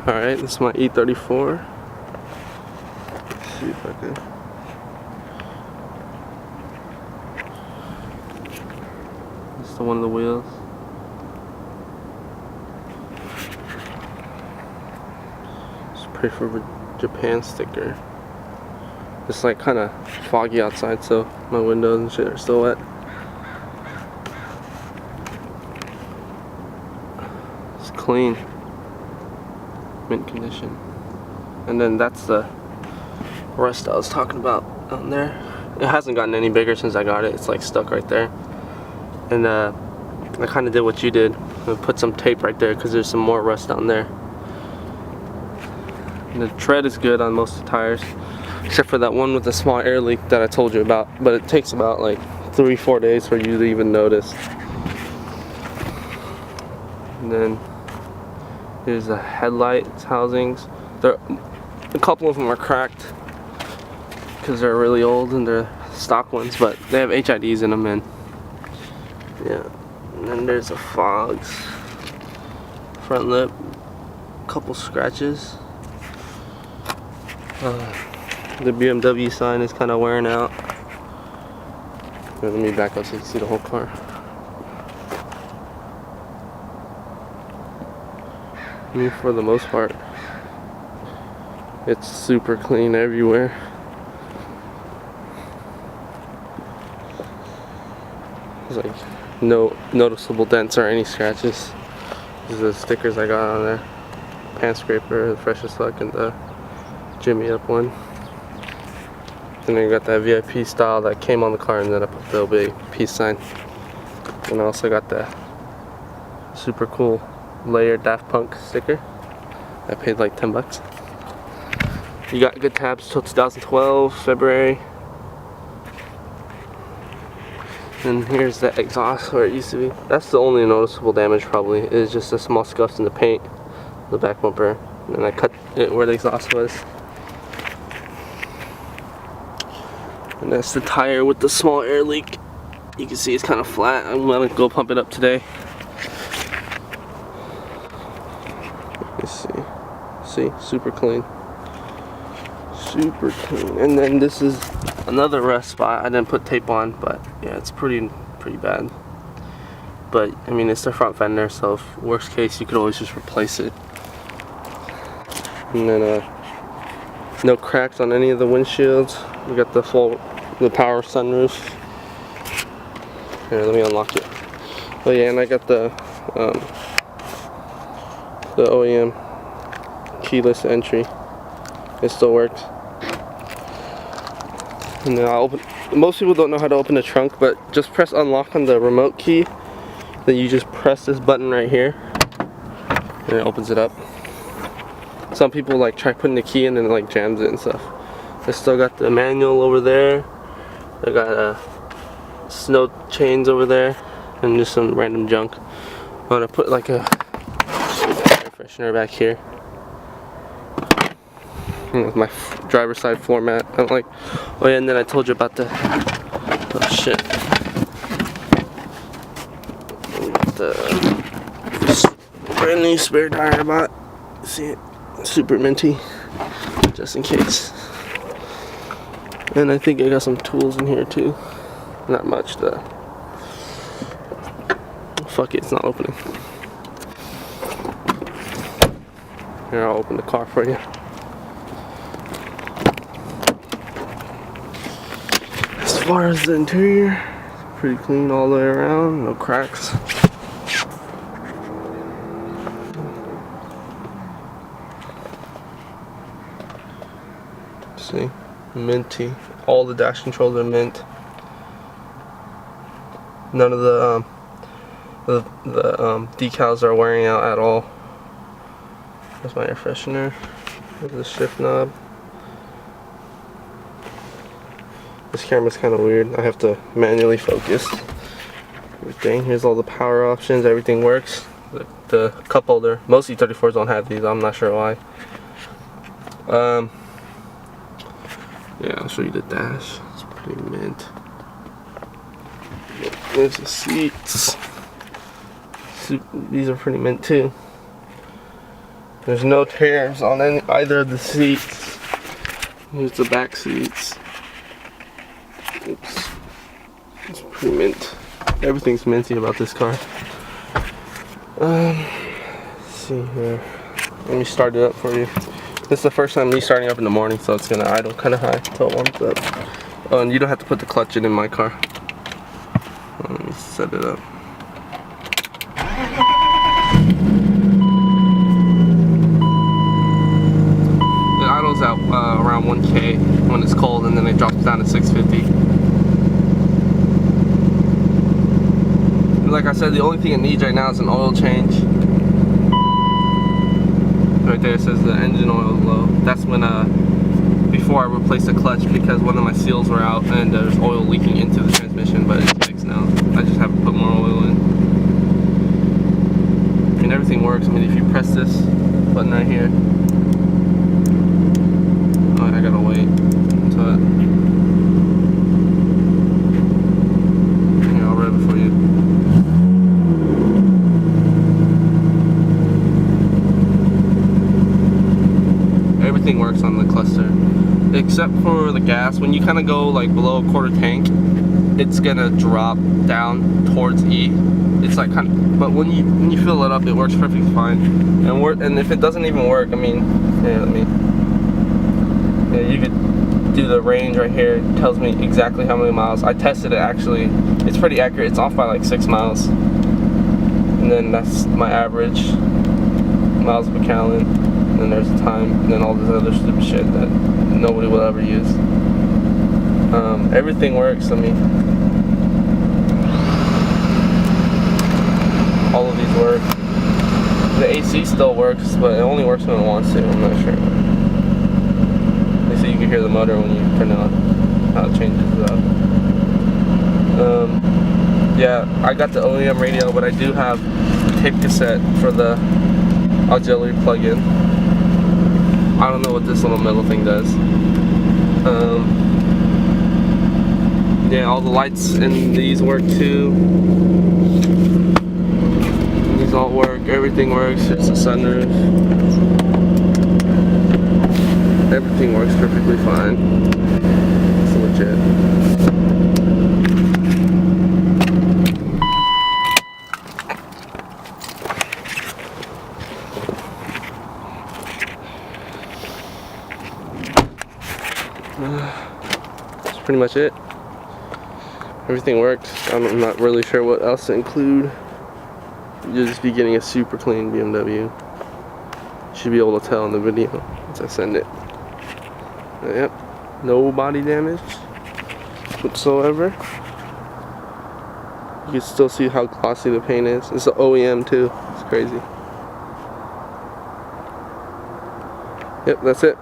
Alright, this is my E34. Let's see if I can. This is one of the wheels. Just pray for a Japan sticker. It's like kind of foggy outside, so my windows and shit are still wet. It's clean. Mint condition. And then that's the rust I was talking about down there. It hasn't gotten any bigger since I got it. It's like stuck right there. And I kind of did what you did. I put some tape right there because there's some more rust down there. And the tread is good on most of the tires, except for that one with the small air leak that I told you about. But it takes about like 3-4 days for you to even notice. And then here's the headlights housings. A couple of them are cracked because they're really old and they're stock ones, but they have HIDs in them. And yeah, and then there's the fogs, front lip, couple scratches. The BMW sign is kind of wearing out. Here, let me back up so you can see the whole car. I mean, for the most part, it's super clean everywhere. There's like no noticeable dents or any scratches. These are the stickers I got on there. Pan scraper, the freshest luck, and the Jimmy up one. And then you got that VIP style that came on the car, and then I put the big peace sign. And I also got the super cool layered Daft Punk sticker. I paid like 10 bucks. You got good tabs till 2012, February. And here's the exhaust where it used to be. That's the only noticeable damage probably, is just the small scuffs in the paint, the back bumper. And I cut it where the exhaust was. And that's the tire with the small air leak. You can see it's kind of flat. I'm gonna go pump it up today. Let's see. See, super clean. Super clean. And then this is another rust spot. I didn't put tape on, but yeah, it's pretty bad. But I mean, it's the front fender, so if worst case, you could always just replace it. And then no cracks on any of the windshields. We got the power sunroof. Here, let me unlock it. Oh yeah, and I got the OEM keyless entry. It still works. And then I'll open. Most people don't know how to open the trunk, but just press unlock on the remote key. Then you just press this button right here, and it opens it up. Some people like try putting the key in and it like jams it and stuff. I still got the manual over there. I got snow chains over there, and just some random junk. I'm gonna put like a air freshener back here. With my driver's side floor mat. I'm like, oh yeah, and then I told you about the, oh shit. The brand new spare tire I bought. See it? Super minty. Just in case. And I think I got some tools in here too. Not much though. Fuck it, it's not opening. Here, I'll open the car for you. As far as the interior, pretty clean all the way around, no cracks. See, minty. All the dash controls are mint. None of the decals are wearing out at all. There's my air freshener. There's the shift knob. This camera's kind of weird. I have to manually focus everything. Here's all the power options. Everything works. The cup holder. Most E34s don't have these. I'm not sure why. Yeah, I'll show you the dash. It's pretty mint. There's the seats. These are pretty mint too. There's no tears on either of the seats. Here's the back seats. Oops. It's pretty mint. Everything's minty about this car. Let's see here. Let me start it up for you. This is the first time me starting up in the morning, so it's gonna idle kind of high until it warms up. Oh, and you don't have to put the clutch in my car. Let me set it up. It idles out around 1K when it's cold, and then it drops down to 650. Like I said, the only thing it needs right now is an oil change. Right there it says the engine oil is low. That's when before I replaced the clutch, because one of my seals were out and there's oil leaking into the transmission, but it's fixed now. I just have to put more oil in. I mean, everything works. I mean, if you press this button right here, oh, I gotta wait until it. Here, I'll rev it for you. Everything works on the cluster, except for the gas. When you kind of go like below a quarter tank, it's gonna drop down towards E. It's like kind of, but when you fill it up, it works perfectly fine. And if it doesn't even work, I mean, you could do the range right here. It tells me exactly how many miles. I tested it actually. It's pretty accurate. It's off by like 6 miles, and then that's my average miles per gallon. And then there's the time, and then all this other stupid shit that nobody will ever use. Everything works. I mean, all of these work. The AC still works, but it only works when it wants to. I'm not sure. They say you can hear the motor when you turn it on, how it changes it up. Yeah, I got the OEM radio, but I do have a tape cassette for the auxiliary plug-in. I don't know what this little metal thing does. Yeah, all the lights in these work too. These all work. Everything works. It's a sunroof. Everything works perfectly fine. It's legit. That's pretty much it. Everything works. I'm not really sure what else to include. You'll just be getting a super clean BMW. You should be able to tell in the video once I send it. Yep, no body damage whatsoever. You can still see how glossy the paint is. It's an OEM too. It's crazy. Yep, that's it.